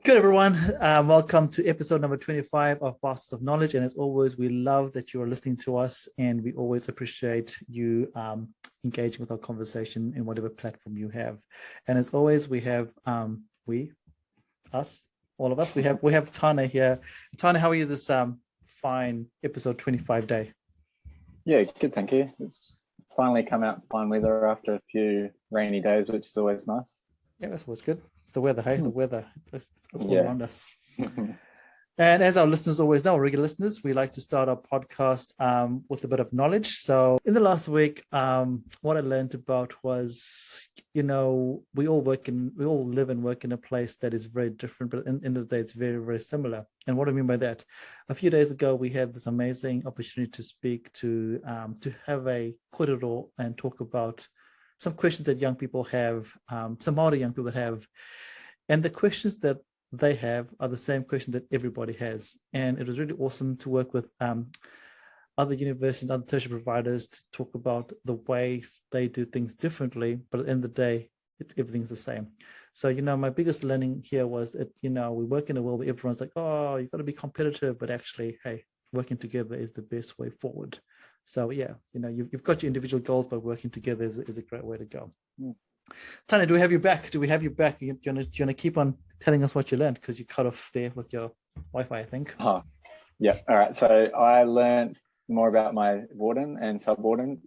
Good, everyone. Welcome to episode number 25 of Bastards of Knowledge. And as always, we love that you are listening to us, and we always appreciate you engaging with our conversation in whatever platform you have. And as always, we have all of us. We have Tana here. Tana, how are you this fine episode 25 day? Yeah, good, thank you. It's finally come out fine weather after a few rainy days, which is always nice. Yeah, that's what's good. It's the weather, hey? The weather. It's all around us. And as our listeners always know, regular listeners, we like to start our podcast with a bit of knowledge. So in the last week, what I learned about was, we all live and work in a place that is very different, but in the end of the day, it's very, very similar. And what I mean by that, a few days ago, we had this amazing opportunity to speak to have a corridor and talk about some questions that young people have, some older young people have. And the questions that they have are the same questions that everybody has. And it was really awesome to work with other universities, other tertiary providers to talk about the ways they do things differently. But at the end of the day, everything's the same. So, my biggest learning here was that, we work in a world where everyone's like, oh, you've got to be competitive. But actually, hey, working together is the best way forward. So, yeah, you've got your individual goals, but working together is a great way to go. Tanya, do we have you back? Do you want to keep on telling us what you learned? Because you cut off there with your Wi-Fi, I think. Oh, yeah. All right. So I learned more about my warden and subwardens,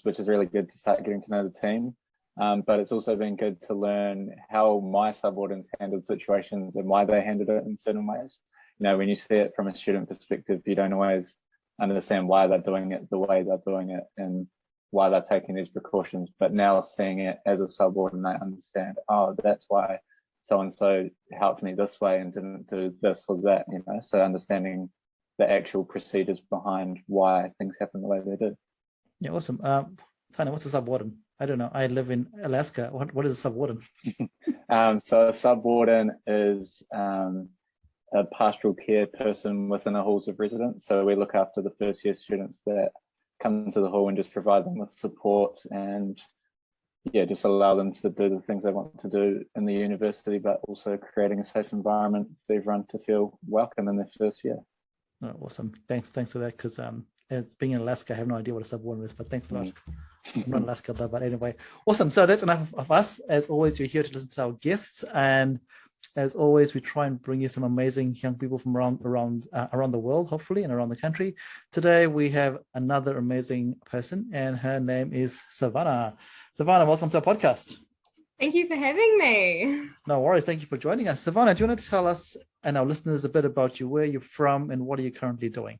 which is really good to start getting to know the team. But it's also been good to learn how my subwardens handled situations and why they handled it in certain ways. When you see it from a student perspective, you don't always understand why they're doing it the way they're doing it and why they're taking these precautions. But now seeing it as a subordinate, I understand, oh, that's why so-and-so helped me this way and didn't do this or that, so understanding the actual procedures behind why things happen the way they do. Yeah, awesome. Tanya, what's a subwarden? I don't know. I live in Alaska. What is a subwarden? So a subwarden is a pastoral care person within the halls of residence. So we look after the first year students that come to the hall and just provide them with support and just allow them to do the things they want to do in the university, but also creating a safe environment for everyone to feel welcome in their first year. Oh, awesome. Thanks for that. Because as being in Alaska, I have no idea what a subwarden is, but thanks a lot. I'm not in Alaska though, but anyway, awesome. So that's enough of us. As always, you're here to listen to our guests, and as always, we try and bring you some amazing young people from around the world, hopefully, and around the country. Today, we have another amazing person, and her name is Savanah. Savanah, welcome to our podcast. Thank you for having me. No worries. Thank you for joining us. Savanah, do you want to tell us and our listeners a bit about you, where you're from, and what are you currently doing?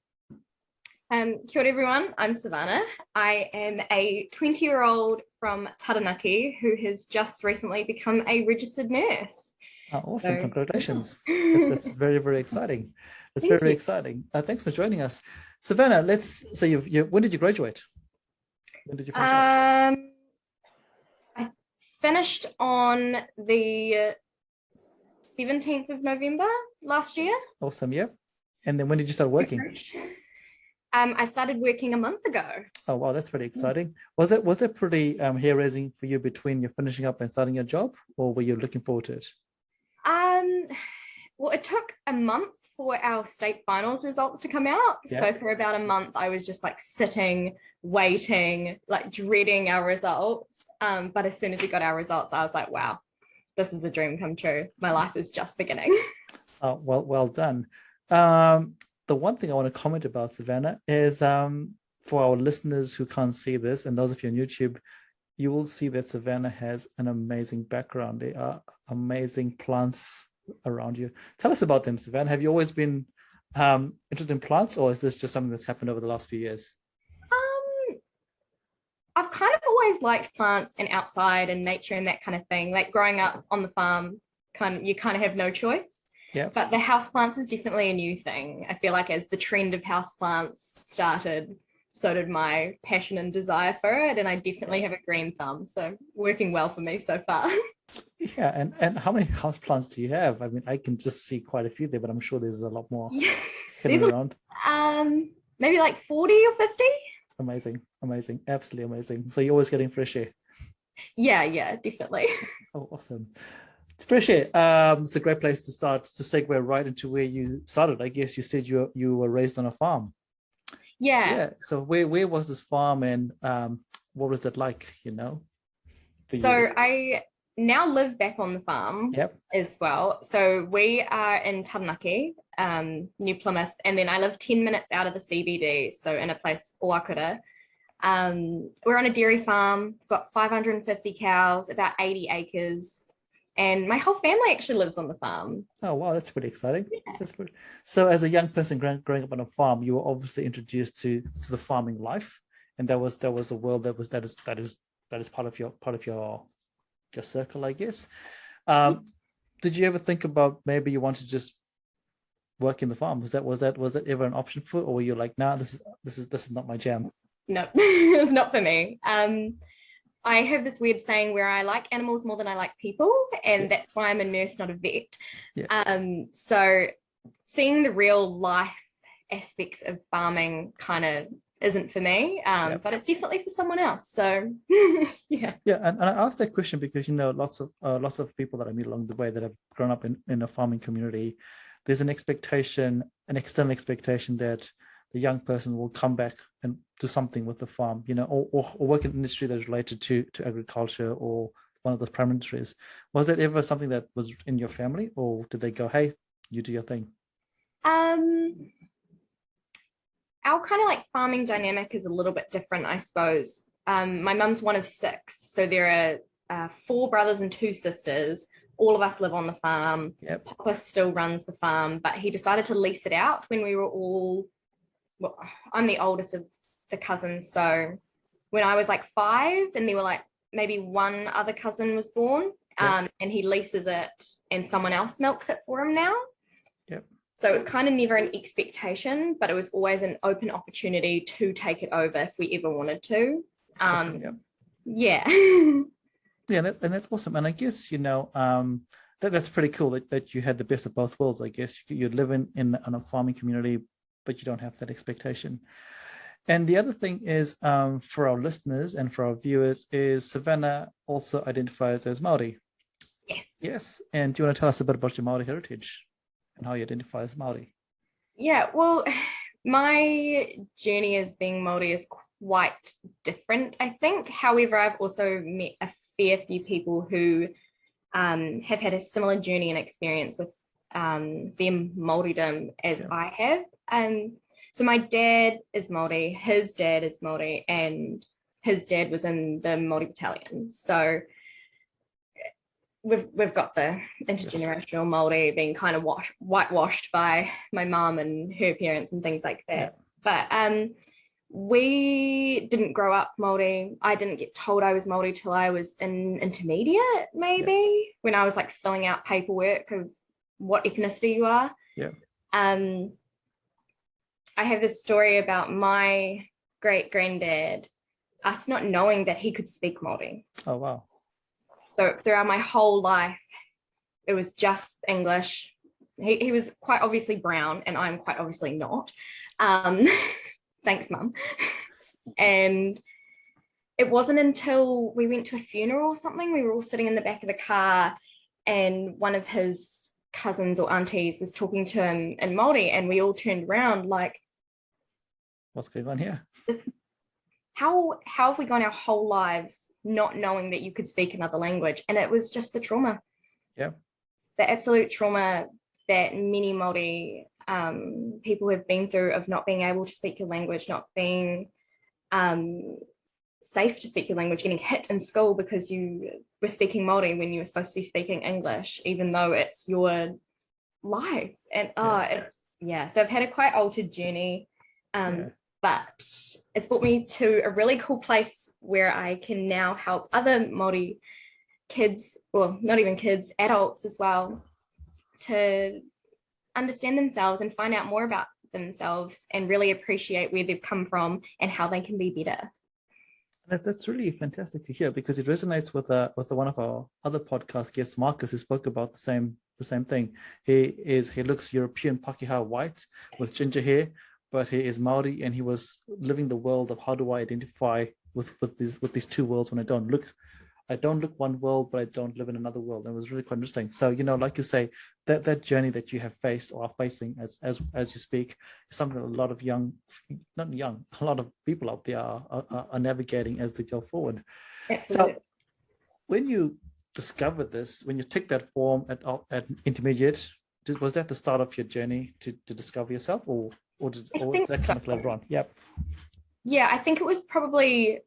Kia ora, everyone. I'm Savanah. I am a 20-year-old from Taranaki who has just recently become a registered nurse. Oh, awesome. So, congratulations. That's very, very exciting. That's very exciting. Thanks for joining us. Savanah, when did you graduate? When did you finish up? I finished on the 17th of November last year. Awesome, yeah. And then when did you start working? I started working a month ago. Oh, wow, that's pretty exciting. Was it pretty hair-raising for you between you finishing up and starting your job, or were you looking forward to it? Well, it took a month for our state finals results to come out. Yeah. So for about a month, I was just like sitting, waiting, like dreading our results. But as soon as we got our results, I was like, wow, this is a dream come true. My life is just beginning. Oh, well done. The one thing I want to comment about, Savanah, is for our listeners who can't see this, and those of you on YouTube, you will see that Savanah has an amazing background. There are amazing plants around you. Tell us about them, Savanah. Have you always been interested in plants, or is this just something that's happened over the last few years? I've kind of always liked plants and outside and nature and that kind of thing. Like growing up on the farm, you kind of have no choice. Yeah. But the houseplants is definitely a new thing. I feel like as the trend of houseplants started, so did my passion and desire for it, and I definitely have a green thumb, so working well for me so far. Yeah, and how many houseplants do you have? I mean, I can just see quite a few there, but I'm sure there's a lot more hidden around. Maybe like 40 or 50. Amazing, absolutely amazing. So you're always getting fresh air? Yeah, definitely. Oh, awesome. Appreciate it. It's a great place to start to segue right into where you started. I guess you said you were raised on a farm. Yeah. So where was this farm, and what was it like, for So you? I now live back on the farm as well. So we are in Taranaki, New Plymouth, and then I live 10 minutes out of the CBD, so in a place, Owakura. We're on a dairy farm, got 550 cows, about 80 acres. And my whole family actually lives on the farm. Oh, wow, that's pretty exciting. Yeah. That's pretty. So as a young person growing up on a farm, you were obviously introduced to the farming life, and that was a world that is part of your circle, I guess. Did you ever think about maybe you want to just work in the farm? Was that ever an option for, or were you like, nah, this is not my jam? No, it's not for me. I have this weird saying where I like animals more than I like people, and that's why I'm a nurse, not a vet. So seeing the real life aspects of farming kind of isn't for me, but it's definitely for someone else. So yeah. And I asked that question because lots of people that I meet along the way that have grown up in a farming community, there's an external expectation that the young person will come back and do something with the farm, or work in an industry that's related to agriculture or one of those primary industries. Was that ever something that was in your family, or did they go, hey, you do your thing? Our kind of like farming dynamic is a little bit different, I suppose. My mum's one of 6, so there are 4 brothers and 2 sisters. All of us live on the farm. Papa still runs the farm, but he decided to lease it out when we were all, well, I'm the oldest of the cousins, so when I was like 5 and there were like maybe one other cousin was born, and he leases it and someone else milks it for him now. So it was kind of never an expectation, but it was always an open opportunity to take it over if we ever wanted to. Awesome, Yeah, and that's awesome. And I guess that's pretty cool that you had the best of both worlds. I guess you'd live in a farming community, but you don't have that expectation. And the other thing is, for our listeners and for our viewers, is Savanah also identifies as Māori. Yes. And do you want to tell us a bit about your Māori heritage and how you identify as Māori? Yeah, well, my journey as being Māori is quite different, I think. However, I've also met a fair few people who have had a similar journey and experience with their Māoridom as I have. So my dad is Māori, his dad is Māori, and his dad was in the Māori battalion. So we've got the intergenerational Māori being kind of whitewashed by my mum and her parents and things like that. But we didn't grow up Māori. I didn't get told I was Māori till I was in intermediate, maybe, when I was like filling out paperwork of what ethnicity you are. I have this story about my great-granddad, us not knowing that he could speak Māori. Oh, wow. So throughout my whole life, it was just English. He was quite obviously brown, and I'm quite obviously not. Thanks, Mum. And it wasn't until we went to a funeral or something, we were all sitting in the back of the car, and one of his cousins or aunties was talking to him in Māori, and we all turned around like, what's going on here? How have we gone our whole lives not knowing that you could speak another language? And it was just the trauma. The absolute trauma that many Māori people have been through of not being able to speak your language, not being safe to speak your language, getting hit in school because you were speaking Māori when you were supposed to be speaking English, even though it's your life. And so I've had a quite altered journey. But it's brought me to a really cool place where I can now help other Māori kids, well, not even kids, adults as well, to understand themselves and find out more about themselves and really appreciate where they've come from and how they can be better. That's really fantastic to hear, because it resonates with one of our other podcast guests, Marcus, who spoke about the same thing. He looks European, Pakeha white with ginger hair, but he is Māori, and he was living the world of how do I identify with these 2 worlds when I don't look I don't look one world, but I don't live in another world. And it was really quite interesting. So, like you say, that journey that you have faced or are facing as you speak is something that a lot of a lot of people out there are navigating as they go forward. Absolutely. So when you discovered this, when you took that form at intermediate, was that the start of your journey to discover yourself, or did that come later on? Yep. Yeah, I think it was probably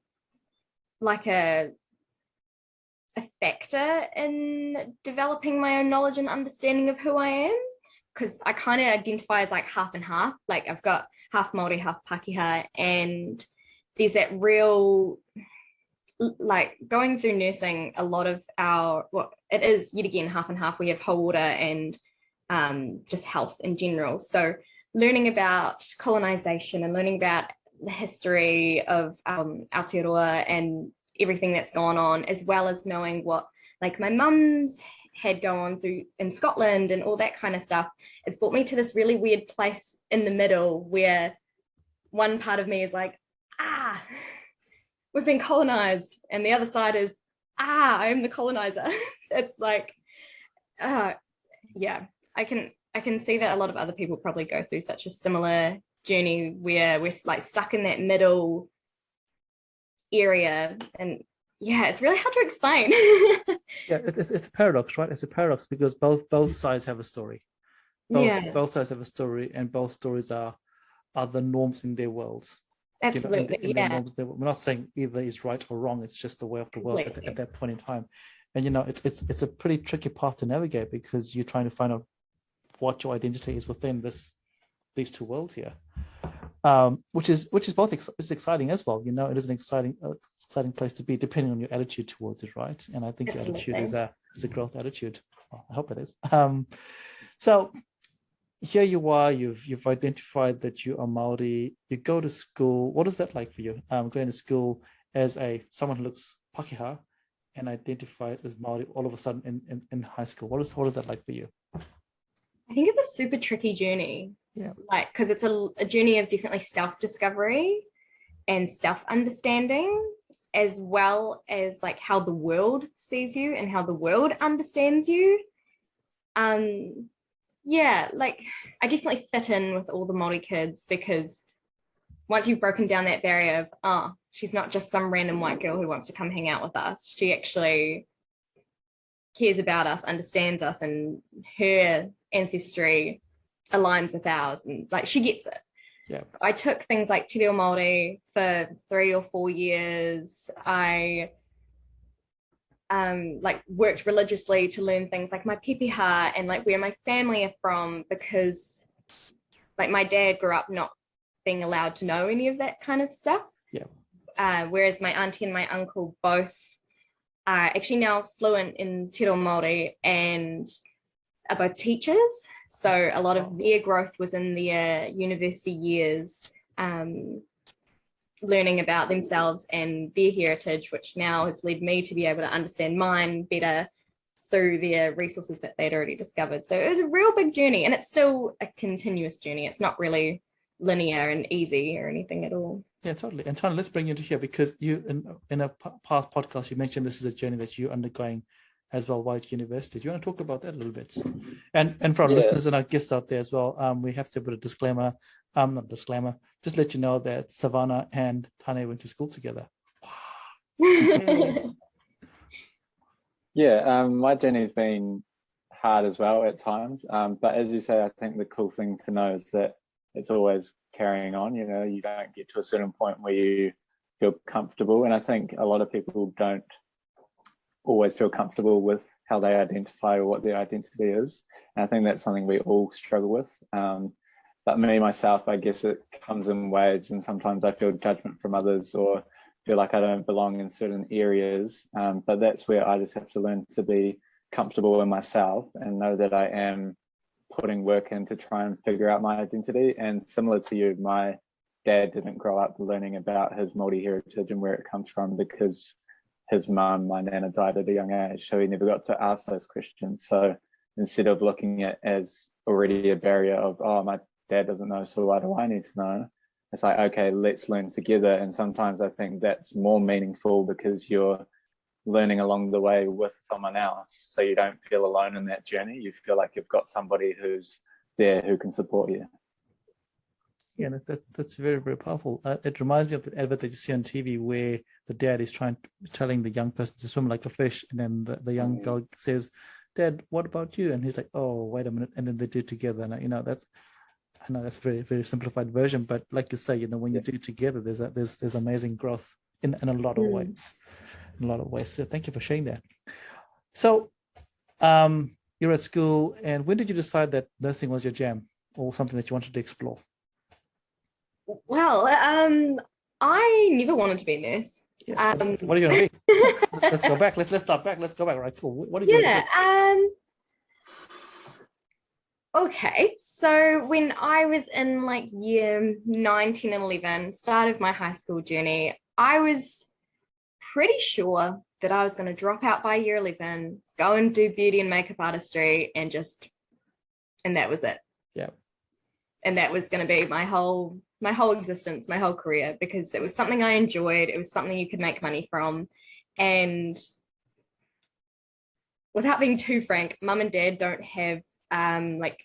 like a factor in developing my own knowledge and understanding of who I am, because I kind of identify as like half and half. Like I've got half Māori, half Pākehā, and there's that real, like going through nursing, a lot of it is yet again half and half. We have whole order and just health in general. So learning about colonization and learning about the history of Aotearoa and everything that's gone on, as well as knowing what like my mum's had gone through in Scotland and all that kind of stuff. It's brought me to this really weird place in the middle where one part of me is like, we've been colonized, and the other side is, I am the colonizer. It's like, yeah, I can see that a lot of other people probably go through such a similar journey where we're like stuck in that middle area. And yeah, it's really hard to explain. Yeah, it's a paradox, right? It's a paradox because both sides have a story. Both sides have a story, and both stories are the norms in their worlds. Absolutely. In their norms, we're not saying either is right or wrong. It's just the way of the world at that point in time. And it's a pretty tricky path to navigate because you're trying to find out what your identity is within these two worlds here. Which is both it's exciting as well. It is an exciting place to be, depending on your attitude towards it, right? And I think Absolutely. Your attitude is a growth attitude. Well, I hope it is. So here you are. You've identified that you are Māori. You go to school. What is that like for you? Going to school as someone who looks Pākehā and identifies as Māori all of a sudden in high school. What is that like for you? I think it's a super tricky journey. Yeah. Like, because it's a journey of definitely self-discovery and self-understanding, as well as like how the world sees you and how the world understands you. Yeah, like I definitely fit in with all the Māori kids, because once you've broken down that barrier of, she's not just some random white girl who wants to come hang out with us. She actually cares about us, understands us, and her ancestry aligns with ours, and like she gets it. Yeah. So I took things like Te Reo Māori for 3 or 4 years. I like worked religiously to learn things like my pepeha and like where my family are from, because like my dad grew up not being allowed to know any of that kind of stuff. Yeah. Whereas my auntie and my uncle both are actually now fluent in Te Reo Māori and are both teachers. So a lot of their growth was in their university years, learning about themselves and their heritage, which now has led me to be able to understand mine better through their resources that they'd already discovered. So it was a real big journey, and it's still a continuous journey. It's not really linear and easy or anything at all. Yeah, totally. And Tana, let's bring you into here, because you in a past podcast, you mentioned this is a journey that you're undergoing as well while at university. Do you want to talk about that a little bit? And for our listeners and our guests out there as well, we have to put a disclaimer, just let you know that Savanah and Tane went to school together. Wow. Yeah, my journey's been hard as well at times. But as you say, I think the cool thing to know is that it's always carrying on. You don't get to a certain point where you feel comfortable. And I think a lot of people don't always feel comfortable with how they identify or what their identity is. And I think that's something we all struggle with. But me, myself, I guess it comes in waves, and sometimes I feel judgment from others or feel like I don't belong in certain areas. But that's where I just have to learn to be comfortable in myself and know that I am putting work in to try and figure out my identity. And similar to you, my dad didn't grow up learning about his Māori heritage and where it comes from, because his mum, my nana, died at a young age, so he never got to ask those questions. So instead of looking at as already a barrier of, my dad doesn't know, so why do I need to know? It's like, okay, let's learn together. And sometimes I think that's more meaningful, because you're learning along the way with someone else, so you don't feel alone in that journey. You feel like you've got somebody who's there who can support you. Yeah, that's very, very powerful. It reminds me of the advert that you see on TV where the dad is telling the young person to swim like a fish, and then the young girl says, "Dad, what about you?" And he's like, "Oh, wait a minute," and then they do it together. And that's a very, very simplified version, but like you say, when you do it together, there's amazing growth in a lot of ways. In a lot of ways. So thank you for sharing that. So you're at school, and when did you decide that nursing was your jam or something that you wanted to explore? Well, I never wanted to be a nurse. Yeah. What are you going to be? Let's go back. Let's start back. Let's go back. Right. Cool. What did you want to be? Okay. So when I was in like year 9, 10, and 11, start of my high school journey, I was pretty sure that I was going to drop out by year 11, go and do beauty and makeup artistry, and that was it. Yeah. And that was going to be my whole existence, my whole career, because it was something I enjoyed. It was something you could make money from. And without being too frank, mum and dad don't have like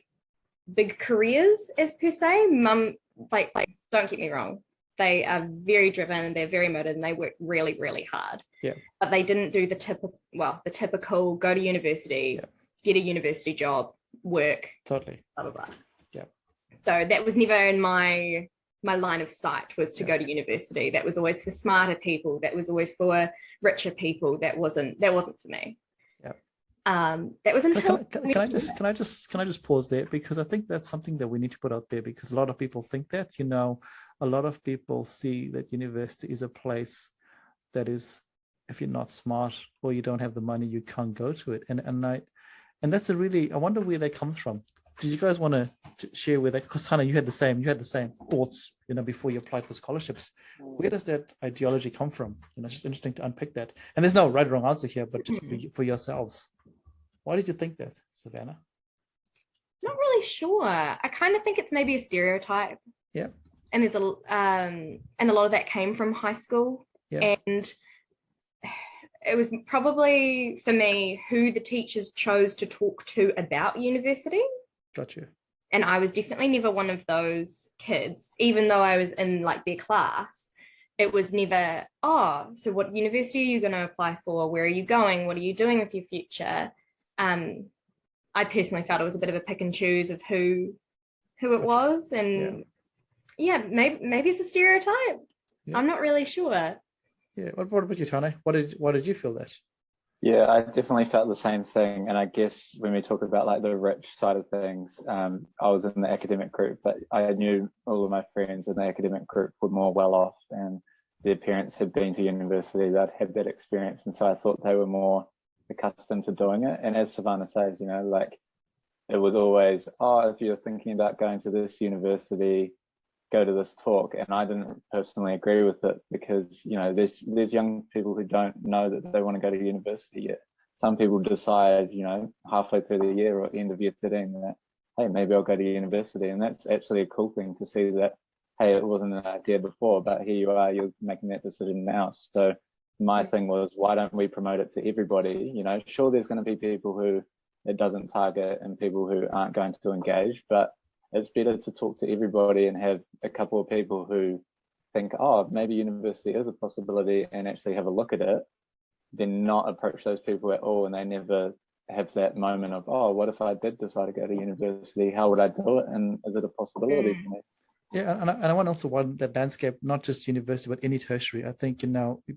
big careers as per se. Mum, like don't get me wrong, they are very driven and they're very motivated and they work really, really hard. Yeah. But they didn't do the typical go to university, get a university job, work. Totally. Blah blah blah. Yeah. So that was never in my line of sight, was to go to university. That was always for smarter people. That was always for richer people. That wasn't for me. That was until can I just pause there, because I think that's something that we need to put out there, because a lot of people think that, a lot of people see that university is a place that is, if you're not smart or you don't have the money, you can't go to it. And that's I wonder where that comes from. Do you guys want to share with that? Because Tana, you had the same thoughts, before you applied for scholarships. Where does that ideology come from? It's just interesting to unpick that. And there's no right or wrong answer here, but just for yourselves. Why did you think that, Savanah? Not really sure. I kind of think it's maybe a stereotype. Yeah. And there's and a lot of that came from high school. Yeah. And it was probably, for me, who the teachers chose to talk to about university. Got you. And I was definitely never one of those kids, even though I was in like their class. It was never, so what university are you going to apply for? Where are you going? What are you doing with your future? I personally felt it was a bit of a pick and choose of who it was. And maybe it's a stereotype. Yeah. I'm not really sure. Yeah. What about you, Tane? What did you feel that? Yeah, I definitely felt the same thing. And I guess when we talk about like the rich side of things, I was in the academic group, but I knew all of my friends in the academic group were more well off and their parents had been to university, they'd had that experience. And so I thought they were more accustomed to doing it. And as Savanah says, like it was always, if you're thinking about going to this university, go to this talk. And I didn't personally agree with it because there's young people who don't know that they want to go to university yet. Some people decide halfway through the year or end of year 13 that, hey, maybe I'll go to university. And that's actually a cool thing to see that, hey, it wasn't an idea before, but here you are, you're making that decision now. So my thing was, why don't we promote it to everybody? Sure, there's going to be people who it doesn't target and people who aren't going to engage, but it's better to talk to everybody and have a couple of people who think, maybe university is a possibility and actually have a look at it, then not approach those people at all. And they never have that moment of, what if I did decide to go to university? How would I do it? And is it a possibility for me? Yeah, and I want also want that landscape, not just university, but any tertiary. I think,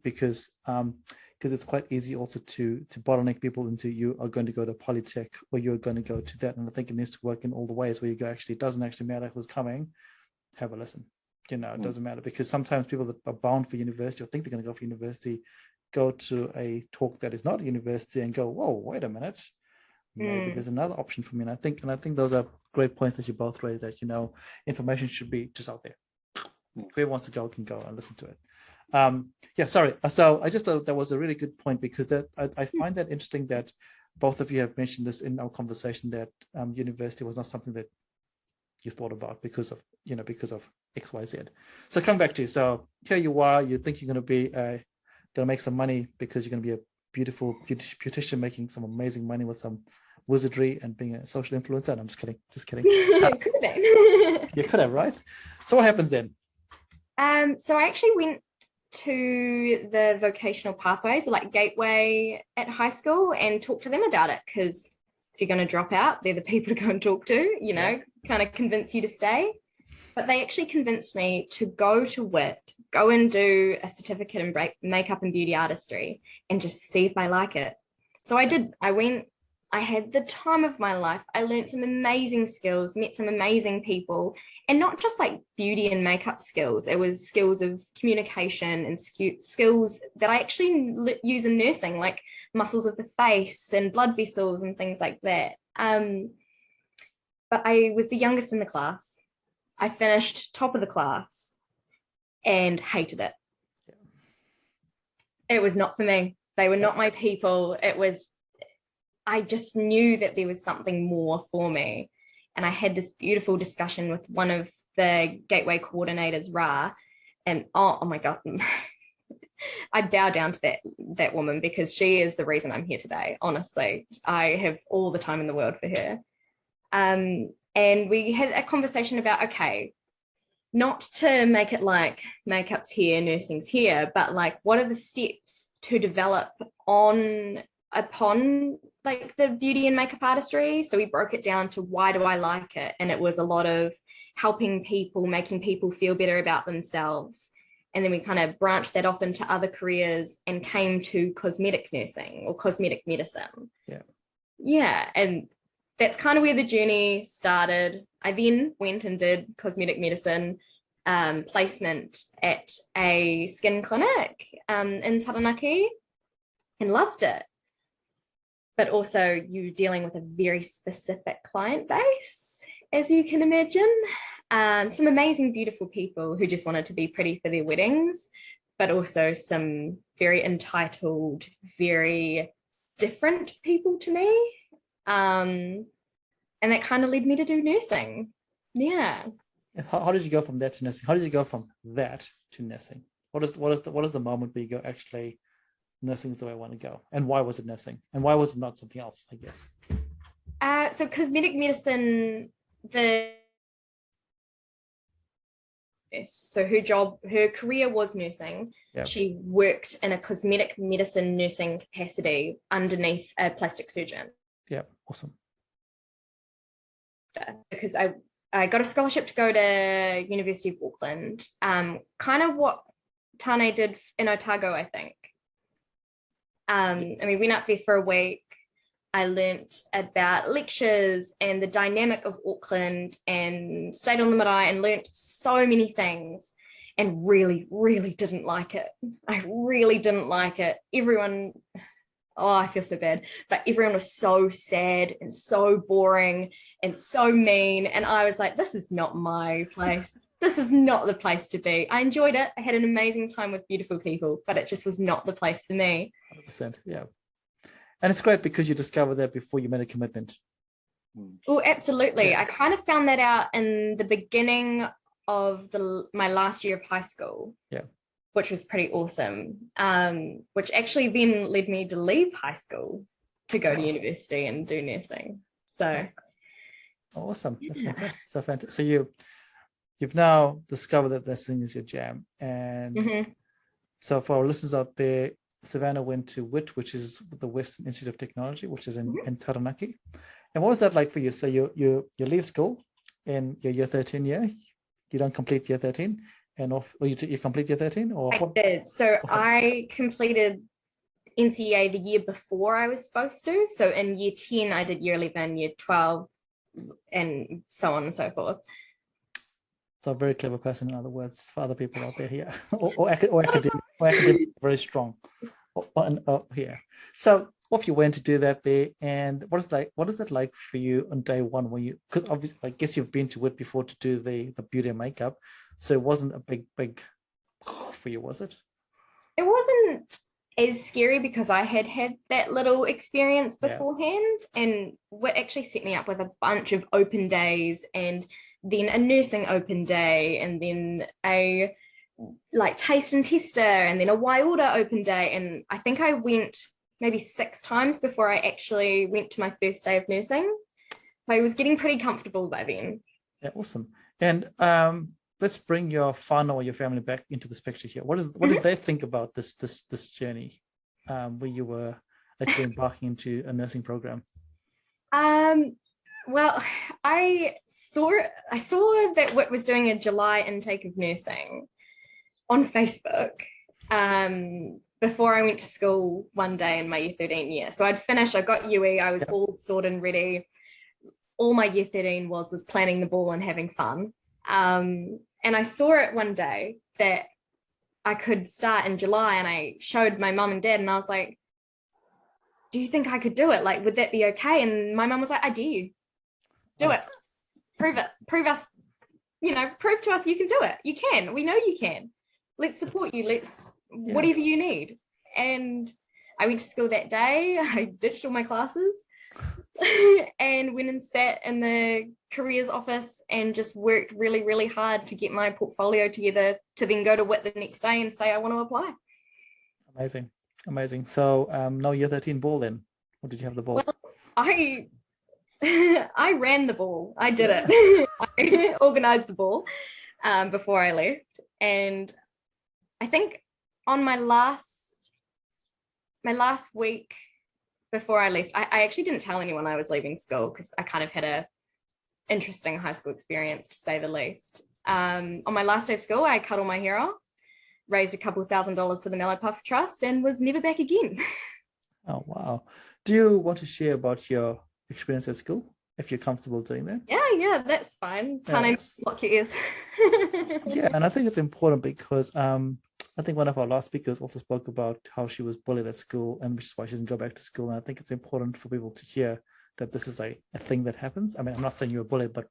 because it's quite easy also to bottleneck people into, you are going to go to Polytech or you're going to go to that. And I think it needs to work in all the ways where you go, actually, it doesn't actually matter who's coming, have a listen. It doesn't matter, because sometimes people that are bound for university or think they're going to go for university go to a talk that is not a university and go, whoa, wait a minute. Maybe there's another option for me. And I think those are great points that you both raised, that, information should be just out there. Whoever wants to go can go and listen to it. Sorry. So I just thought that was a really good point, because I find that interesting that both of you have mentioned this in our conversation, that university was not something that you thought about because of X, Y, Z. So come back to you. So here you are, you think you're going to be going to make some money because you're going to be beautiful beautician making some amazing money with some wizardry and being a social influencer. And I'm just kidding. Could have been. You could have, right? So what happens then? So I actually went to the vocational pathways, like Gateway at high school, and talked to them about it, because if you're going to drop out, they're the people to go and talk to, you know, kind of convince you to stay. But they actually convinced me to go to WIT, go and do a certificate in makeup and beauty artistry, and just see if I like it. So I did. I went. I had the time of my life. I learned some amazing skills, met some amazing people, and not just like beauty and makeup skills. It was skills of communication and skills that I actually use in nursing, like muscles of the face and blood vessels and things like that. But I was the youngest in the class. I finished top of the class and hated it. It was not for me. They were not my people. I just knew that there was something more for me. And I had this beautiful discussion with one of the Gateway coordinators, Ra, and oh my God, I bow down to that woman, because she is the reason I'm here today. Honestly, I have all the time in the world for her. And we had a conversation about, okay, not to make it like makeup's here, nursing's here, but like, what are the steps to develop upon like the beauty and makeup artistry? So we broke it down to, why do I like it? And it was a lot of helping people, making people feel better about themselves. And then we kind of branched that off into other careers and came to cosmetic nursing or cosmetic medicine. Yeah. And that's kind of where the journey started. I then went and did cosmetic medicine placement at a skin clinic in Taranaki, and loved it. But also, you're dealing with a very specific client base, as you can imagine. Some amazing, beautiful people who just wanted to be pretty for their weddings, but also some very entitled, very different people to me. And that kind of led me to do nursing. Yeah. How did you go from that to nursing? How did you go from that to nursing? What is the moment where you go, actually, nursing is the way I want to go? And why was it nursing? And why was it not something else, I guess? So cosmetic medicine, so her career was nursing. Yep. She worked in a cosmetic medicine nursing capacity underneath a plastic surgeon. Yeah, awesome. Because I got a scholarship to go to University of Auckland, kind of what Tane did in Otago, I think. And we went up there for a week. I learnt about lectures and the dynamic of Auckland, and stayed on the marae and learnt so many things, and really, really didn't like it. I really didn't like it. Everyone, I feel so bad, but everyone was so sad and so boring and so mean. And I was like, this is not my place. This is not the place to be. I enjoyed it. I had an amazing time with beautiful people, but it just was not the place for me. 100%, yeah. And it's great because you discovered that before you made a commitment. Oh, absolutely. Yeah. I kind of found that out in the beginning of my last year of high school. Yeah. Which was pretty awesome. Which actually then led me to leave high school to go to university and do nursing. So awesome. That's fantastic. So fantastic. So you've now discovered that nursing is your jam. And so for our listeners out there, Savanah went to WIT, which is the Western Institute of Technology, which is in Taranaki. And what was that like for you? So you leave school in your year 13 year, you don't complete year 13, and you complete year 13? Or I did. So awesome. I completed NCEA the year before I was supposed to. So in year 10, I did year 11, year 12, and so on and so forth. So a very clever person, in other words, for other people out there here, or academic, very strong. Here. So off you went to do that there, and what is that like for you on day one when you? Because obviously, I guess you've been to it before to do the beauty and makeup, so it wasn't a big for you, was it? It wasn't as scary because I had that little experience beforehand, and what actually set me up with a bunch of open days, and then a nursing open day, and then a like taste and tester, and then a Waiora open day. And I think I went maybe 6 times before I actually went to my first day of nursing. I was getting pretty comfortable by then. Yeah, awesome. And let's bring your fun or your family back into this picture here. What did they think about this journey where you were actually embarking into a nursing program? Well, I saw that Whit was doing a July intake of nursing on Facebook before I went to school one day in my year 13 year. So I'd finished, I got UE, I was all sorted and ready. All my year 13 was planning the ball and having fun. And I saw it one day that I could start in July, and I showed my mum and dad, and I was like, do you think I could do it? Like, would that be okay? And my mum was like, I do you. Do it. Prove it. Prove us, prove to us you can do it. You can. We know you can. Let's support you. Whatever you need. And I went to school that day. I ditched all my classes and went and sat in the careers office and just worked really, really hard to get my portfolio together to then go to WIT the next day and say, I want to apply. Amazing. So no year 13 ball then? Or did you have the ball? Well, I ran the ball. I did it. I organized the ball before I left. And I think on my last week before I left, I actually didn't tell anyone I was leaving school because I kind of had a interesting high school experience, to say the least. On my last day of school, I cut all my hair off, raised a couple of $1,000s for the Mallow Puff Trust, and was never back again. Oh, wow. Do you want to share about your experience at school, if you're comfortable doing that? Yeah, that's fine. Tane, lock your ears. Yeah, and I think it's important because I think one of our last speakers also spoke about how she was bullied at school, and which is why she didn't go back to school. And I think it's important for people to hear that this is a thing that happens. I mean, I'm not saying you're a bully, but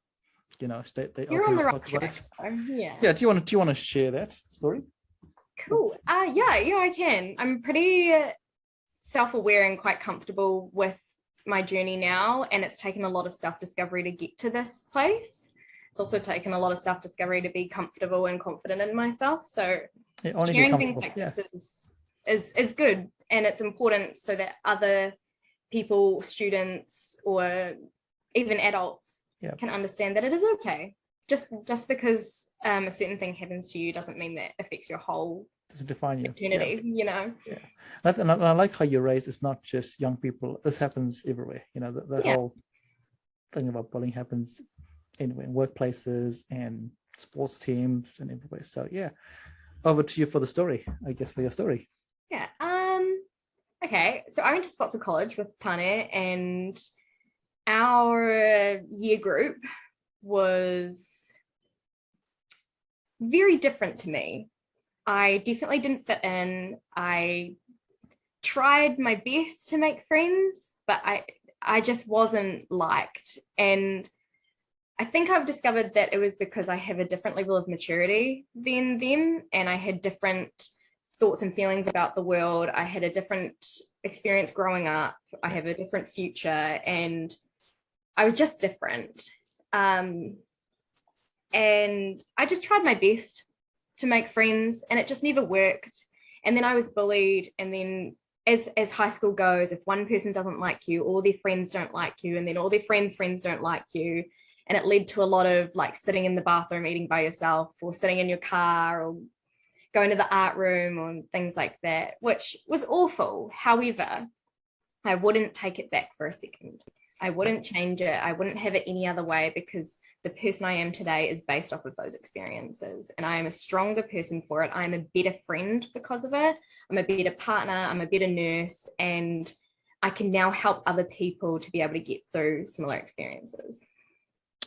they You're on the right track. Yeah. Do you want to share that story? Cool. Yeah, I can. I'm pretty self-aware and quite comfortable with my journey now, and it's taken a lot of self-discovery to get to this place. It's also taken a lot of self-discovery to be comfortable and confident in myself. So sharing things like this is good, and it's important so that other people, students, or even adults can understand that it is okay. Just because a certain thing happens to you doesn't mean that affects your whole doesn't define you. Opportunity, Yeah. And I like how you raised it's not just young people. This happens everywhere. The whole thing about bullying happens anywhere, in workplaces and sports teams and everywhere. So over to you for the story, I guess, for your story. Yeah. Okay. So I went to Spotswood College with Tane, and our year group was very different to me. I definitely didn't fit in. I tried my best to make friends, but I just wasn't liked. And I think I've discovered that it was because I have a different level of maturity than them, and I had different thoughts and feelings about the world. I had a different experience growing up. I have a different future, and I was just different. And I just tried my best to make friends, and it just never worked. And then I was bullied, and then as high school goes, if one person doesn't like you, all their friends don't like you, and then all their friends don't like you. And it led to a lot of like sitting in the bathroom eating by yourself, or sitting in your car, or going to the art room, or things like that, which was awful. However, I wouldn't take it back for a second. I wouldn't change it. I wouldn't have it any other way, because the person I am today is based off of those experiences, and I am a stronger person for it. I'm a better friend because of it. I'm a better partner. I'm a better nurse, and I can now help other people to be able to get through similar experiences.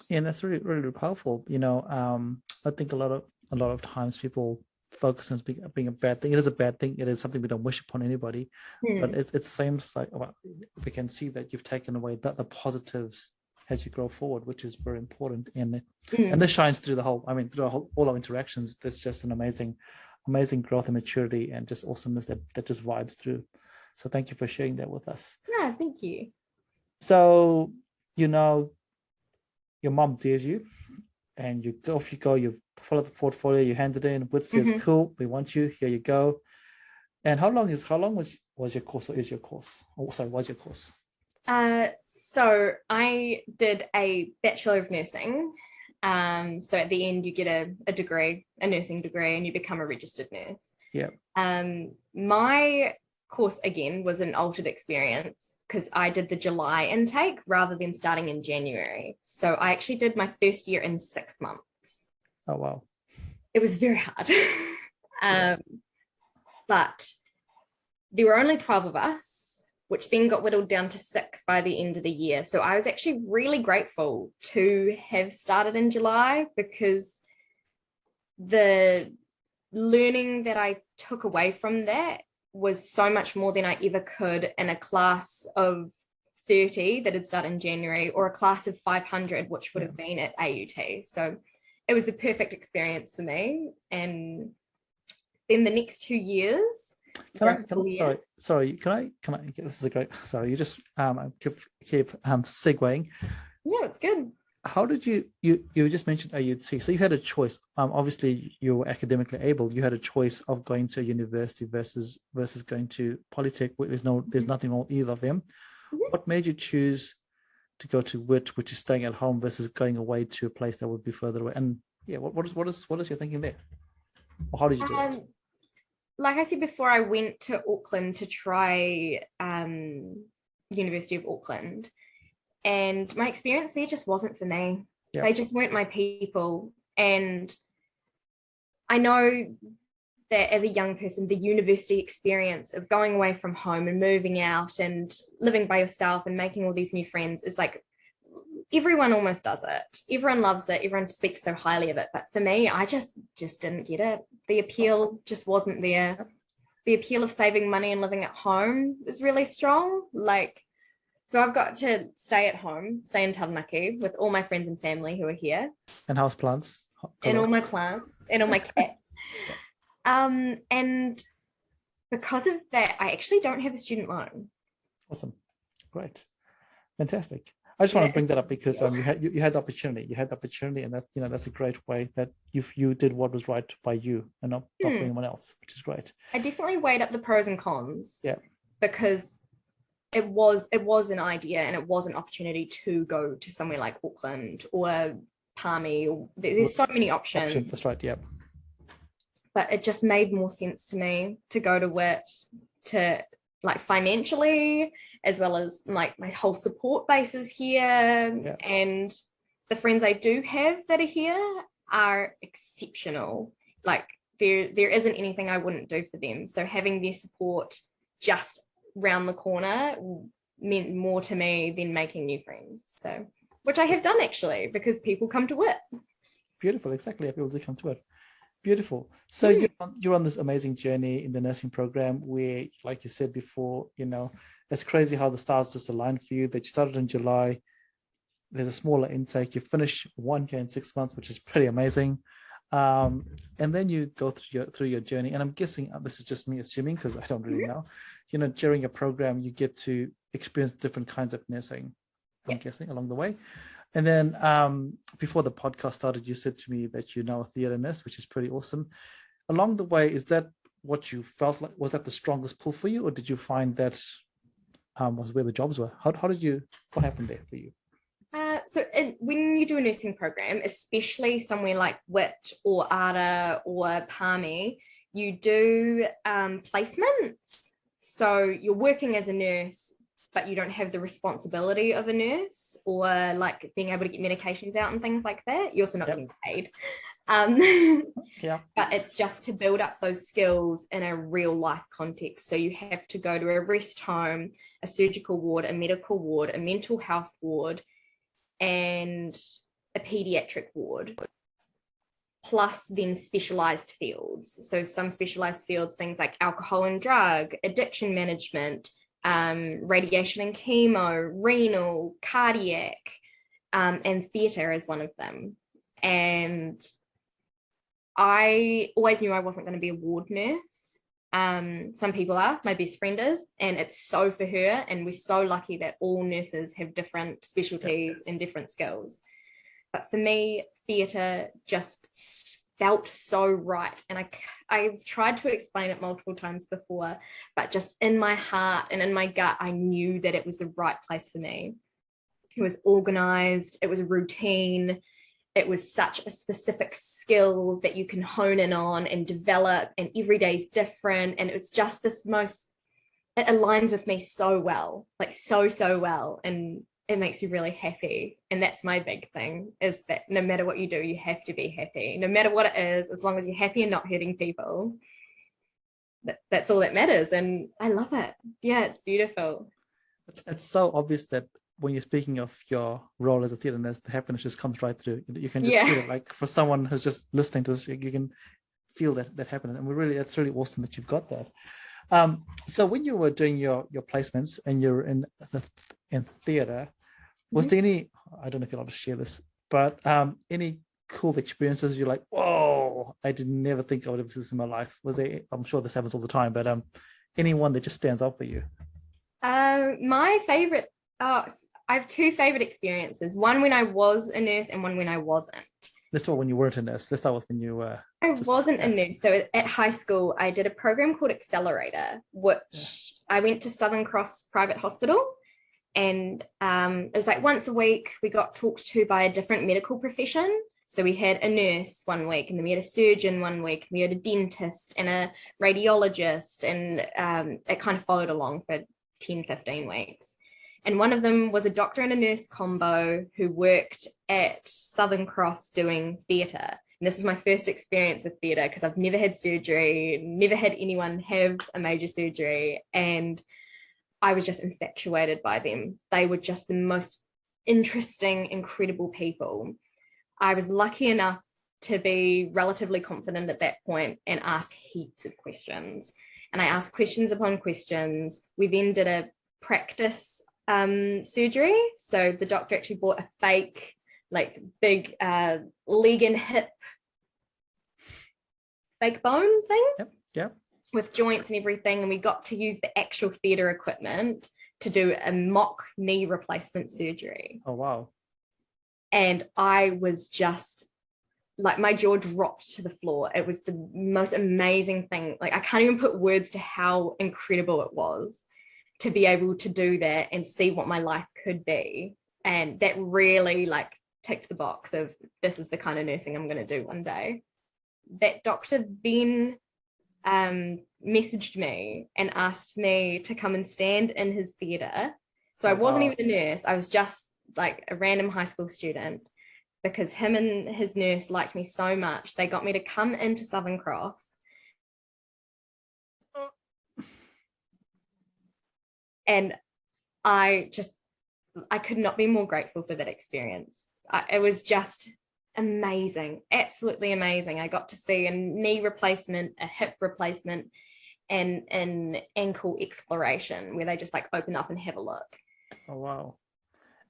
Yeah, and that's really, really powerful. I think a lot of times people focus on being a bad thing. It is a bad thing. It is something we don't wish upon anybody. But it seems like we can see that you've taken away the positives as you grow forward, which is very important. And this shines through all our interactions. There's just an amazing growth and maturity and just awesomeness that just vibes through. So thank you for sharing that with us. Yeah, thank you. So, your mom dares you, and you follow the portfolio, you hand it in, WIT says, cool, we want you, here you go. And how long was your course or is your course? Oh, sorry, was your course? So I did a Bachelor of Nursing. So at the end you get a degree, a nursing degree, and you become a registered nurse. Yeah. My course again was an altered experience because I did the July intake rather than starting in January. So I actually did my first year in 6 months. Oh wow. It was very hard. But there were only 12 of us, which then got whittled down to 6 by the end of the year. So I was actually really grateful to have started in July, because the learning that I took away from that was so much more than I ever could in a class of 30 that had started in January, or a class of 500, which would have been at AUT. So it was the perfect experience for me. And then the next 2 years, sorry, can I, this is a great, sorry, you just keep segueing. Yeah, it's good. How did you just mentioned AUT, so you had a choice. Obviously you were academically able, you had a choice of going to a university versus going to Polytech, where there's nothing wrong with either of them. What made you choose to go to WIT, which is staying at home, versus going away to a place that would be further away? And yeah, what is your thinking there? Or how did you do it? Like I said before, I went to Auckland to try University of Auckland, and my experience there just wasn't for me. Yep. They just weren't my people. And I know that as a young person, the university experience of going away from home and moving out and living by yourself and making all these new friends is like, everyone almost does it. Everyone loves it. Everyone speaks so highly of it. But for me, I just didn't get it. The appeal just wasn't there. The appeal of saving money and living at home is really strong. So I've got to stay at home, stay in Taranaki with all my friends and family who are here. And houseplants. And all my plants and all my cats. And because of that, I actually don't have a student loan. Awesome. Great. Fantastic. I just want to bring that up because you had the opportunity. You had the opportunity, and that's a great way that you did what was right by you and not for anyone else, which is great. I definitely weighed up the pros and cons. Yeah. Because it was an idea and it was an opportunity to go to somewhere like Auckland or Palmy. There's so many options. That's right. Yeah. But it just made more sense to me to go to WIT, to financially, as well as my whole support base is here. Yeah. And the friends I do have that are here are exceptional. There isn't anything I wouldn't do for them. So having their support just round the corner meant more to me than making new friends. So, which I have done actually, because people come to WIT. Beautiful. Exactly. People do come to WIT. Beautiful. So you're on this amazing journey in the nursing program where, like you said before, it's crazy how the stars just aligned for you, that you started in July. There's a smaller intake. You finish 1 year in 6 months, which is pretty amazing. And then you go through your journey. And I'm guessing, this is just me assuming because I don't really know, during your program, you get to experience different kinds of nursing, I'm guessing, along the way. And then before the podcast started, you said to me that you're now a theatre nurse, which is pretty awesome. Along the way, is that what you felt like? Was that the strongest pull for you, or did you find that was where the jobs were? What happened there for you? When you do a nursing program, especially somewhere like WIT or ARA or Palmy, you do placements. So you're working as a nurse, but you don't have the responsibility of a nurse, or being able to get medications out and things like that. You're also not getting paid. But it's just to build up those skills in a real life context. So you have to go to a rest home, a surgical ward, a medical ward, a mental health ward, and a pediatric ward, plus then specialized fields. So some specialized fields, things like alcohol and drug, addiction management, radiation and chemo, renal, cardiac, and theatre is one of them. And I always knew I wasn't going to be a ward nurse. Some people are, my best friend is, and it's so for her. And we're so lucky that all nurses have different specialties and different skills. But for me, theatre just felt so right. And I've tried to explain it multiple times before, but just in my heart and in my gut, I knew that it was the right place for me. It was organized, it was a routine, it was such a specific skill that you can hone in on and develop, and every day is different. And it's just it aligns with me so well, like so well. And it makes me really happy. And that's my big thing, is that no matter what you do, you have to be happy. No matter what it is, as long as you're happy and not hurting people, that's all that matters. And I love it. Yeah, it's beautiful. It's so obvious that when you're speaking of your role as a theatre nurse, the happiness just comes right through. You can just feel it. Like for someone who's just listening to this, you can feel that happiness. And that's really awesome that you've got that. So when you were doing your placements and you're in theatre, was there any, I don't know if you'll to share this, but any cool experiences you're like, whoa, I did never think I would have this in my life? Was there, I'm sure this happens all the time, but anyone that just stands out for you? My favorite, I have two favorite experiences. One when I was a nurse and one when I wasn't. Let's start when you weren't a nurse. Let's start with when you were. I wasn't a nurse. So at high school, I did a program called Accelerator, which I went to Southern Cross Private Hospital. And it was like once a week, we got talked to by a different medical profession. So we had a nurse one week, and then we had a surgeon one week, we had a dentist and a radiologist, and it kind of followed along for 10, 15 weeks. And one of them was a doctor and a nurse combo who worked at Southern Cross doing theatre. And this is my first experience with theatre, because I've never had surgery, never had anyone have a major surgery. And I was just infatuated by them. They were just the most interesting, incredible people. I was lucky enough to be relatively confident at that point and ask heaps of questions. And I asked questions upon questions. We then did a practice surgery. So the doctor actually bought a fake, like big leg and hip fake bone thing. Yep. With joints and everything. And we got to use the actual theatre equipment to do a mock knee replacement surgery. Oh, wow. And I was just like, my jaw dropped to the floor. It was the most amazing thing. Like, I can't even put words to how incredible it was to be able to do that and see what my life could be. And that really like ticked the box of, this is the kind of nursing I'm going to do one day. That doctor then messaged me and asked me to come and stand in his theatre. So I wasn't even a nurse. I was just like a random high school student, because him and his nurse liked me so much. They got me to come into Southern Cross. And I could not be more grateful for that experience. It was just amazing, absolutely amazing. I got to see a knee replacement, a hip replacement, and an ankle exploration where they just like open up and have a look. Oh, wow.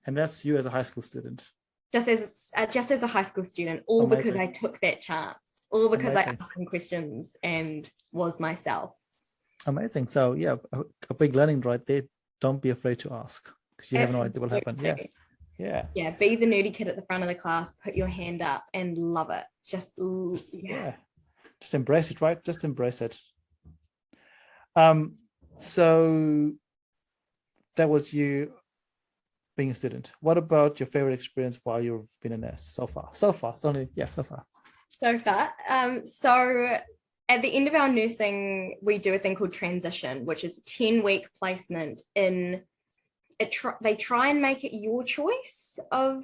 And that's you as a high school student? Just as a high school student, all amazing. Because I took that chance, all because amazing. I asked some questions and was myself. Amazing. So yeah, a big learning right there. Don't be afraid to ask, because you have no idea what will happen. Yeah. Be the nerdy kid at the front of the class, put your hand up and love it. Just embrace it, right? Just embrace it. So that was you being a student. What about your favorite experience while you've been a nurse so far? So far. So at the end of our nursing, we do a thing called transition, which is a 10-week placement in they try and make it your choice of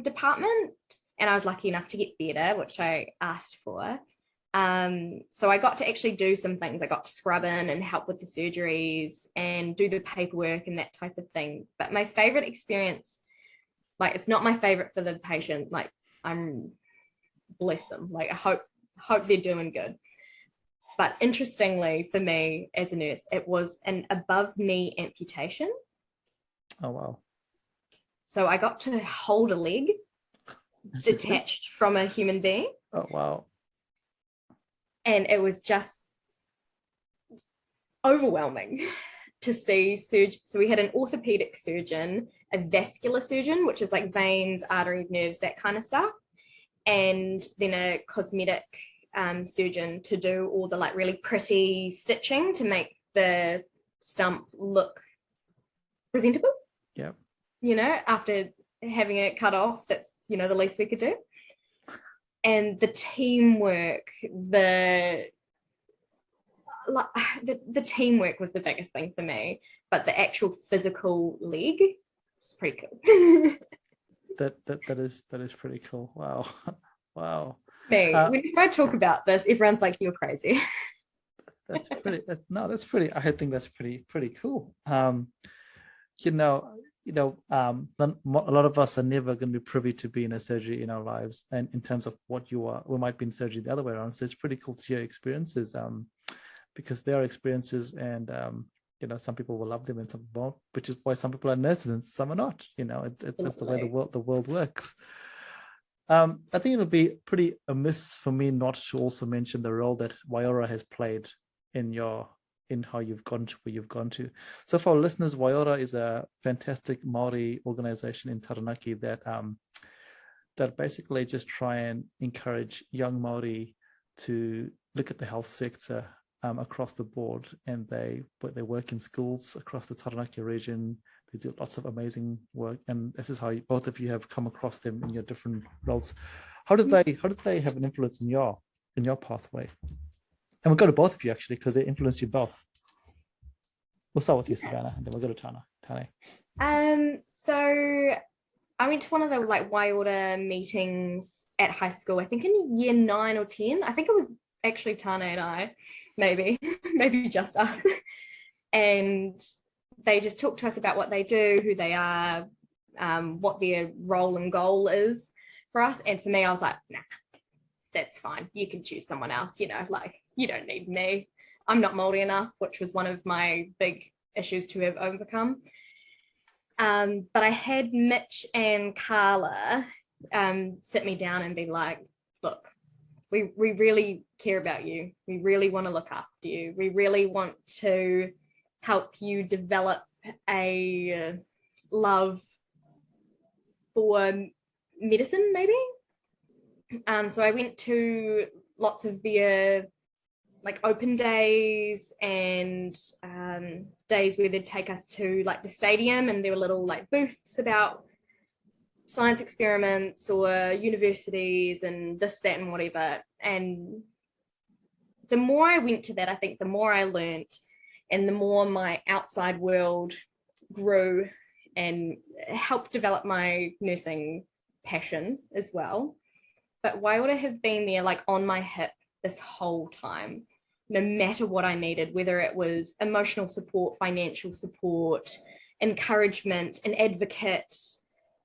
department. And I was lucky enough to get theatre, which I asked for. So I got to actually do some things. I got to scrub in and help with the surgeries and do the paperwork and that type of thing. But my favorite experience, like, it's not my favorite for the patient. Like, I'm bless them. Like, I hope they're doing good. But interestingly for me as a nurse, it was an above knee amputation. Oh, wow. So I got to hold a leg detached from a human being. Oh, wow. And it was just overwhelming to see surgery. So we had an orthopedic surgeon, a vascular surgeon, which is like veins, arteries, nerves, that kind of stuff. And then a cosmetic surgeon to do all the like really pretty stitching to make the stump look presentable. Yeah. After having it cut off, that's the least we could do. And the teamwork, the teamwork was the biggest thing for me, but the actual physical leg was pretty cool. that is pretty cool. Wow. Wow. Whenever I talk about this, everyone's like, "You're crazy." That's pretty. That's pretty. I think that's pretty cool. A lot of us are never going to be privy to be in a surgery in our lives, and in terms of what you are, we might be in surgery the other way around. So it's pretty cool to hear experiences, because there are experiences, and some people will love them and some won't, which is why some people are nurses and some are not. That's the way the world works. I think it'll be pretty amiss for me not to also mention the role that Waiora has played in how you've gone to where you've gone to. So for our listeners, Waiora is a fantastic Māori organization in Taranaki that basically just try and encourage young Māori to look at the health sector across the board, and they work in schools across the Taranaki region. They do lots of amazing work, and this is how both of you have come across them in your different roles. How did they have an influence in your pathway? And we'll go to both of you actually, because they influenced you both. We'll start with you, Savanah, and then we'll go to Tane. So I went to one of the like Waiora meetings at high school, I think in year 9 or 10. I think it was actually Tane and I, maybe just us. And they just talk to us about what they do, who they are, what their role and goal is for us. And for me, I was like, nah, that's fine. You can choose someone else, like you don't need me. I'm not Māori enough, which was one of my big issues to have overcome. But I had Mitch and Carla sit me down and be like, look, we really care about you. We really want to look after you. We really want to help you develop a love for medicine, maybe. So I went to lots of their like open days and days where they'd take us to like the stadium, and there were little like booths about science experiments or universities and this, that, and whatever. And the more I went to that, I think the more I learned, and the more my outside world grew and helped develop my nursing passion as well. But Waiora have been there like on my hip this whole time, no matter what I needed, whether it was emotional support, financial support, encouragement, an advocate,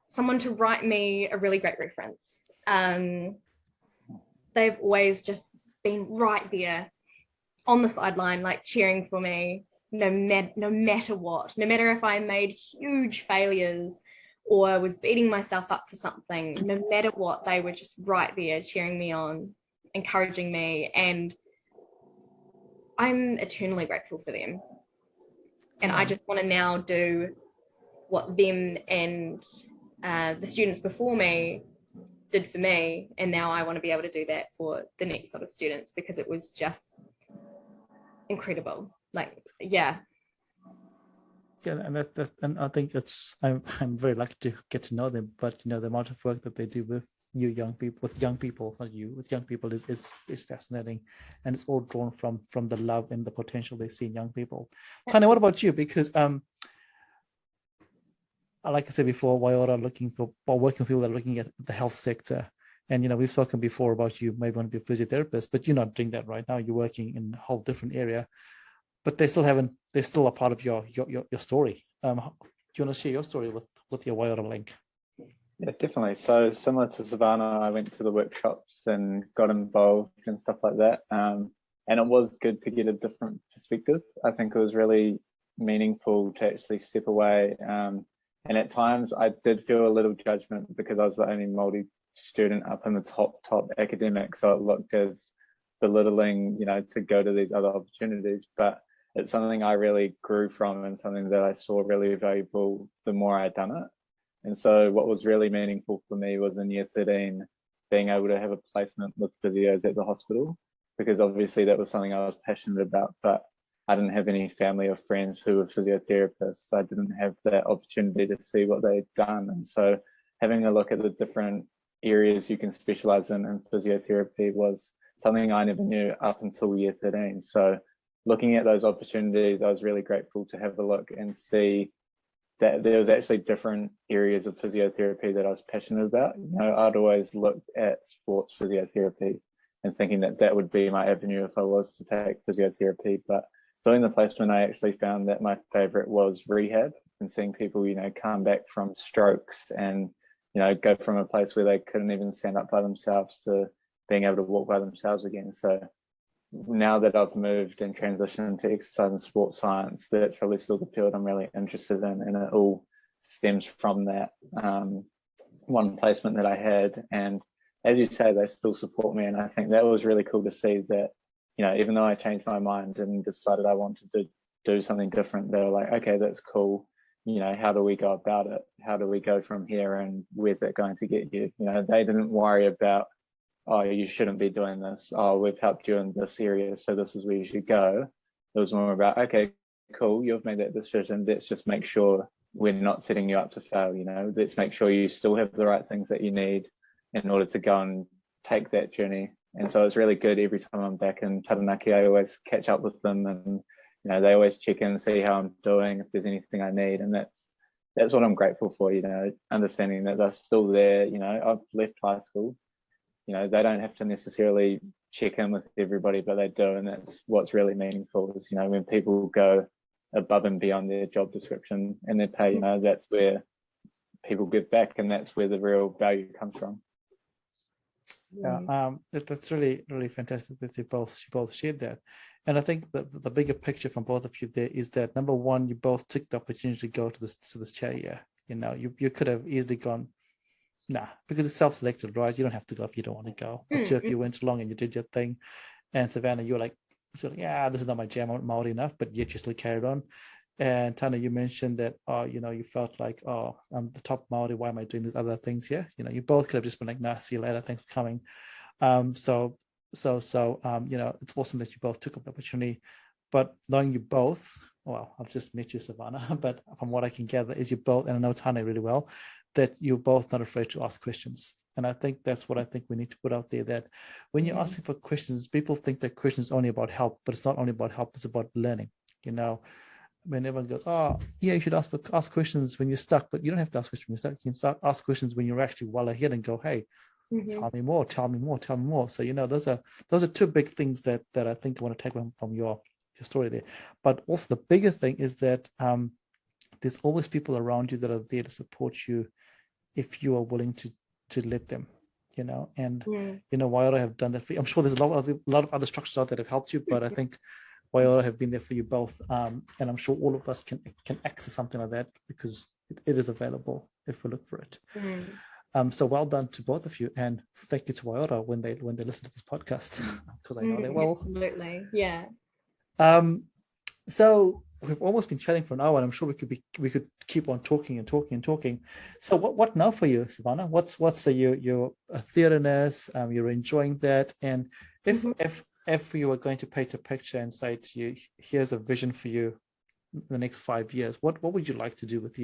someone to write me a really great reference. They've always just been right there on the sideline, like cheering for me, no matter what, no matter if I made huge failures or was beating myself up for something, no matter what, they were just right there cheering me on, encouraging me, and I'm eternally grateful for them. And I just want to now do what them and the students before me did for me, and now I want to be able to do that for the next lot of students, because it was just incredible. Like, yeah, and I think I'm very lucky to get to know them, but the amount of work that they do with young people is fascinating, and it's all drawn from the love and the potential they see in young people. Tanya, what about you? Because like I said before, Waiora working with people that are looking at the health sector. And, we've spoken before about you may want to be a physiotherapist, but you're not doing that right now. You're working in a whole different area, but they're still a part of your story. Do you want to share your story with your Waiora link? Yeah, definitely. So similar to Savanah, I went to the workshops and got involved and stuff like that. And it was good to get a different perspective. I think it was really meaningful to actually step away. And at times I did feel a little judgment because I was the only Māori student up in the top academic. So it looked as belittling, to go to these other opportunities. But it's something I really grew from and something that I saw really valuable the more I'd done it. And so what was really meaningful for me was in year 13, being able to have a placement with physios at the hospital, because obviously that was something I was passionate about, but I didn't have any family or friends who were physiotherapists. I didn't have that opportunity to see what they'd done. And so having a look at the different areas you can specialize in physiotherapy was something I never knew up until year 13. So looking at those opportunities, I was really grateful to have a look and see that there was actually different areas of physiotherapy that I was passionate about. You know, I'd always looked at sports physiotherapy and thinking that that would be my avenue if I was to take physiotherapy. But doing the placement, I actually found that my favorite was rehab and seeing people, you know, come back from strokes and, you know, go from a place where they couldn't even stand up by themselves to being able to walk by themselves again. So now that I've moved and transitioned to exercise and sports science, that's probably still the field I'm really interested in, and it all stems from that one placement that I had. And as you say, they still support me, and I think that was really cool to see that, you know, even though I changed my mind and decided I wanted to do something different, they were like, okay, that's cool. You know, how do we go about it? How do we go from here, and where's that going to get you? You know, they didn't worry about, oh, you shouldn't be doing this. Oh, we've helped you in this area, so this is where you should go. It was more about, okay, cool, you've made that decision. Let's just make sure we're not setting you up to fail. You know, let's make sure you still have the right things that you need in order to go and take that journey. And so it's really good every time I'm back in Taranaki. I always catch up with them, and you know, they always check in, see how I'm doing, if there's anything I need, and that's what I'm grateful for. You know, understanding that they're still there. You know, I've left high school. You know, they don't have to necessarily check in with everybody, but they do, and that's what's really meaningful. Is, you know, when people go above and beyond their job description and their pay, you know, that's where people give back, and that's where the real value comes from. Yeah, that's really, really fantastic that you both shared that. And I think the bigger picture from both of you there is that, number one, you both took the opportunity to go to this chair. Yeah, you know, you could have easily gone, nah, because it's self-selected, right? You don't have to go if you don't want to go. But if you went along and you did your thing, and Savanah, you're like, yeah, this is not my jam, I'm Maori enough, but yet you still carried on. And Tana, you mentioned that, you know, you felt like, oh, I'm the top Maori, why am I doing these other things here? You know, you both could have just been like, nah, see you later, thanks for coming. So you know, it's awesome that you both took up the opportunity. But knowing you both, well, I've just met you, Savanah, but from what I can gather is you both, and I know Tana really well, that you're both not afraid to ask questions. And I think that's what I think we need to put out there, that when you're asking for questions, people think that questions is only about help, but it's not only about help, it's about learning. You know, when everyone goes, oh, yeah, you should ask questions when you're stuck, but you don't have to ask questions when you're stuck. You can ask questions when you're actually well ahead and go, hey, tell me more. So, you know, those are two big things that I think I want to take from your story there. But also the bigger thing is that there's always people around you that are there to support you if you are willing to let them, you know. And you know, Waiora have done that for you. I'm sure there's a lot of other structures out there that have helped you, but I think Waiora have been there for you both, and I'm sure all of us can access something like that because it is available if we look for it. So well done to both of you, and thank you to Waiora when they listen to this podcast, because I know they will. Absolutely, yeah. So we've almost been chatting for an hour, and I'm sure we could keep on talking. So what now for you, Savanah? What's you're a theatre nurse, you're enjoying that, and if you were going to paint a picture and say to you, here's a vision for you in the next 5 years, what would you like to do with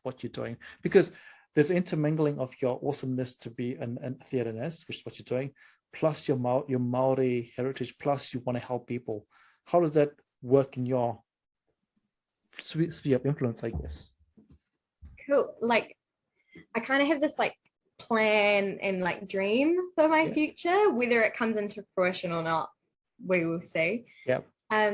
what you're doing? Because there's intermingling of your awesomeness to be a theatre nurse, which is what you're doing, plus your Maori heritage, plus you want to help people. How does that work in your sphere of influence, I guess? Cool. Like, I kind of have this like plan and like dream for my future. Whether it comes into fruition or not, we will see. Yep.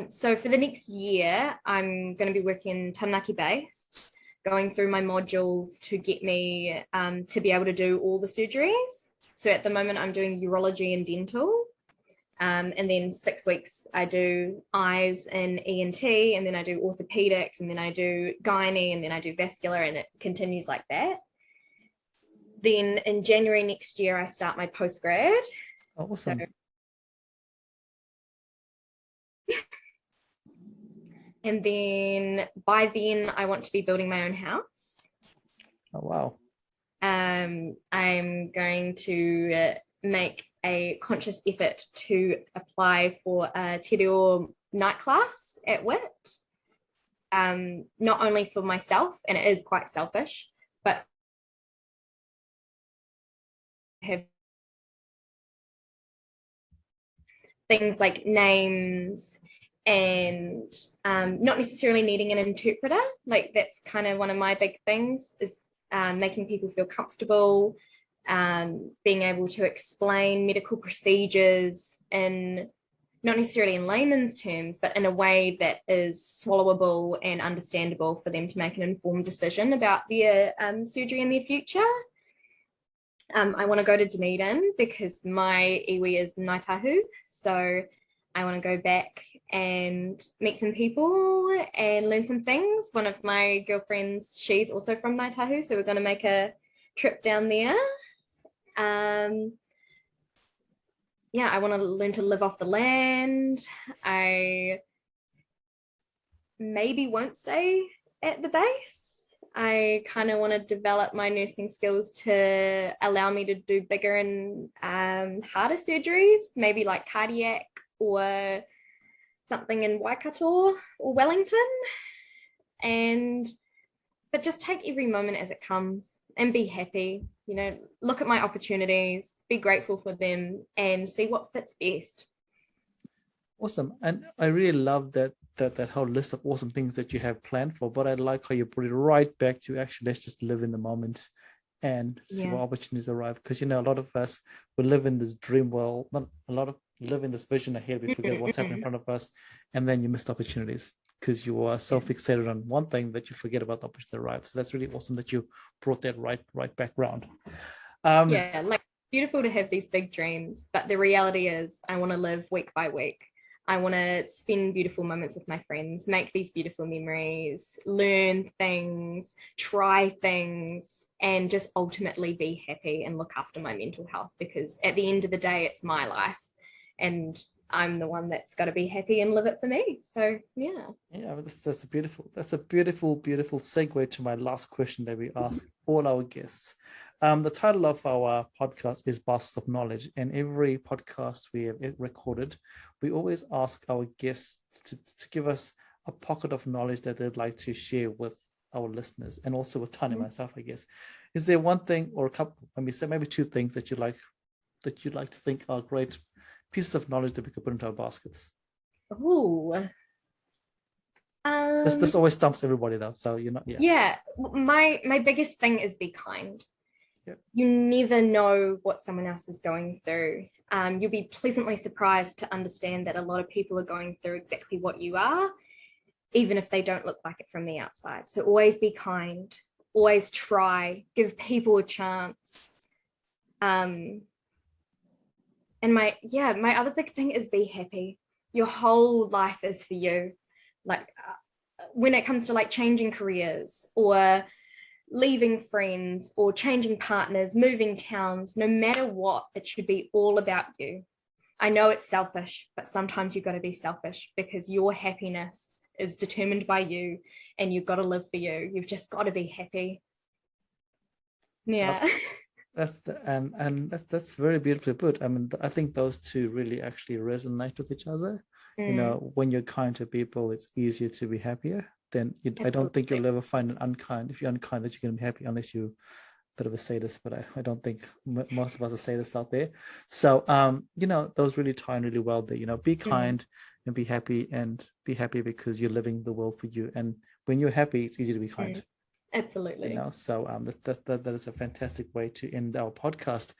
So for the next year, I'm going to be working Taranaki based, going through my modules to get me to be able to do all the surgeries. So at the moment, I'm doing urology and dental. And then 6 weeks, I do eyes and ENT, and then I do orthopedics, and then I do gynae, and then I do vascular, and it continues like that. Then in January next year, I start my postgrad. Awesome. And then by then, I want to be building my own house. Oh, wow. I'm going to make a conscious effort to apply for a te reo night class at WIT. Not only for myself, and it is quite selfish, but have things like names and not necessarily needing an interpreter. Like that's kind of one of my big things is making people feel comfortable, being able to explain medical procedures in not necessarily in layman's terms, but in a way that is swallowable and understandable for them to make an informed decision about their surgery in their future. I want to go to Dunedin because my iwi is Ngāi Tahu. So I want to go back and meet some people and learn some things. One of my girlfriends, she's also from Ngāi Tahu, so we're going to make a trip down there. Yeah, I want to learn to live off the land. I maybe won't stay at the base. I kind of want to develop my nursing skills to allow me to do bigger and harder surgeries, maybe like cardiac or something in Waikato or Wellington. But just take every moment as it comes and be happy, you know, look at my opportunities, be grateful for them and see what fits best. Awesome. And I really love that whole list of awesome things that you have planned for, but I like how you put it right back to actually let's just live in the moment and see what opportunities arrive. Because, you know, a lot of us will live in this dream world, live in this vision ahead. We forget what's happening in front of us, and then you missed opportunities because you are so fixated on one thing that you forget about the opportunity that arrives. So that's really awesome that you brought that right back round. Like beautiful to have these big dreams, but the reality is I want to live week by week. I want to spend beautiful moments with my friends, make these beautiful memories, learn things, try things, and just ultimately be happy and look after my mental health, because at the end of the day, it's my life and I'm the one that's got to be happy and live it for me. So, yeah. Yeah, that's a beautiful segue to my last question that we ask all our guests. The title of our podcast is Baskets of Knowledge, and every podcast we have recorded, we always ask our guests to give us a pocket of knowledge that they'd like to share with our listeners, and also with Tanya myself, I guess. Is there one thing or a couple, maybe two things that you'd like to think are great pieces of knowledge that we could put into our baskets? Oh. This always stumps everybody though, so you're not. Yeah, my biggest thing is be kind. You never know what someone else is going through. You'll be pleasantly surprised to understand that a lot of people are going through exactly what you are, even if they don't look like it from the outside. So always be kind, always try, give people a chance. And my other big thing is be happy. Your whole life is for you. Like when it comes to like changing careers or leaving friends or changing partners, moving towns, no matter what, it should be all about you. I know it's selfish, but sometimes you've got to be selfish because your happiness is determined by you and you've got to live for you. You've just got to be happy. Yeah. That's that's very beautifully put. I mean, I think those two really actually resonate with each other. You know, when you're kind to people, it's easier to be happier. Then I don't think you'll ever find an unkind. If you're unkind, that you're going to be happy, unless you're a bit of a sadist. But I don't think most of us are sadists out there. So, you know, those really tie in really well there. You know, be kind and be happy because you're living the world for you. And when you're happy, it's easy to be kind. Absolutely. You know, so that is a fantastic way to end our podcast.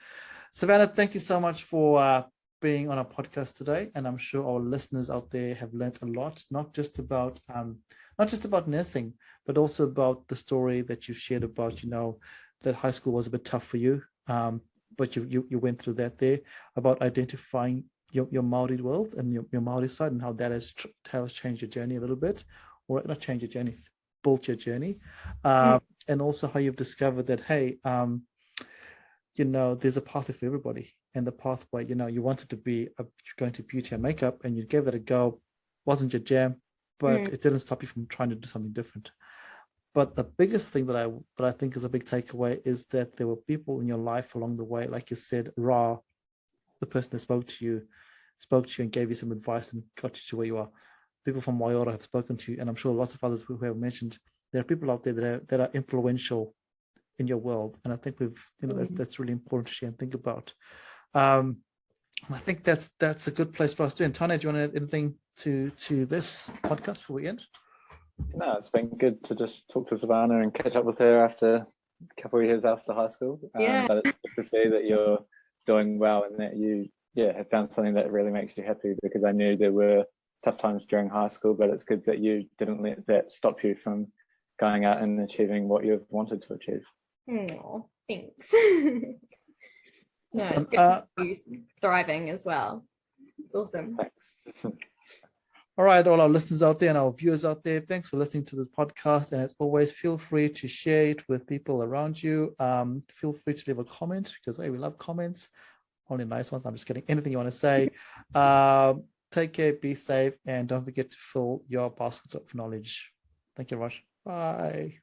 Savanah, thank you so much for being on our podcast today, and I'm sure our listeners out there have learned a lot, not just about nursing, but also about the story that you shared about, you know, that high school was a bit tough for you, but you went through that there, about identifying your Maori world and your Maori side, and how that has changed your journey a little bit, or not changed your journey, built your journey, and also how you've discovered that, hey, you know, there's a pathway for everybody, and the pathway, you know, you wanted to be going to beauty and makeup, and you gave that a go, wasn't your jam, but it didn't stop you from trying to do something different. But the biggest thing that I think is a big takeaway is that there were people in your life along the way, like you said, Ra, the person that spoke to you and gave you some advice and got you to where you are. People from Waiora have spoken to you, and I'm sure lots of others who have mentioned there are people out there that are influential in your world, and I think that's really important to share and think about. I think that's a good place for us to end. Tanya, do you want to add anything to this podcast before we end? No, it's been good to just talk to Savanah and catch up with her after a couple of years after high school. But it's good to see that you're doing well and that you have found something that really makes you happy, because I knew there were tough times during high school, but it's good that you didn't let that stop you from going out and achieving what you've wanted to achieve. Oh, thanks. Awesome. Good to see you thriving as well. It's awesome. Thanks. All right, all our listeners out there and our viewers out there, thanks for listening to this podcast. And as always, feel free to share it with people around you. Feel free to leave a comment, because we love comments, only nice ones. I'm just kidding. Anything you want to say. Take care, be safe, and don't forget to fill your basket of knowledge. Thank you, Raj. Bye.